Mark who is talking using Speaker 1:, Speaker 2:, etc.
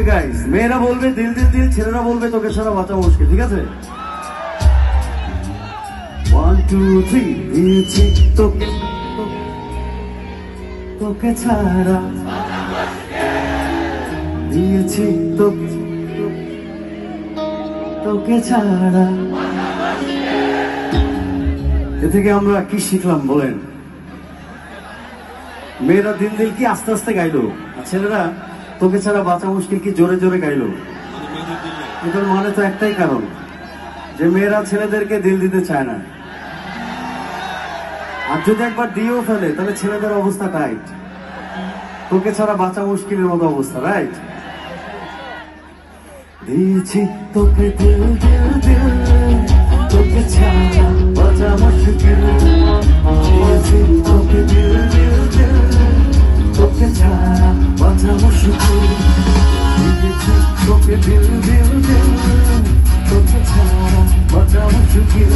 Speaker 1: Guys, মেয়েরা বলবে দিল দিল দিল, ছেলেরা বলবে তোকে ছাড়া বাঁচা মুশকিল, ঠিক আছে? 1 2 3 দিয়েছি তোকে, তোকে ছাড়া দিয়েছি তোকে, তোকে ছাড়া। এ থেকে আমরা কি শিখলাম বলেন? মেয়েরা দিল দিল কি আস্তে আস্তে গাইলো, আর ছেলেরা তোকে ছাড়া বাঁচা মুশকিল কি জোরে জোরে গাইলো। এটার মানে তো একটাই কারণ, যে মেয়েরা ছেলেদেরকে দিল দিতে চায় না। আর যদি একবার দিয়েও ফেলে তাহলে ছেলেদের অবস্থা টাইট, তোকে ছাড়া বাঁচা মুশকিলের মতো অবস্থা, রাইট? দিয়েছি তোকে দিল দিল দিল, তোকে ছাড়া বাঁচা মুশকিল। দিয়েছি তোকে দিল দিল দিল, তোকে ছাড়া বাঁচা মুশকিল। দিয়েছি তোকে দিল দিল দিল, তোকে ছাড়া বাঁচা মুশকিল।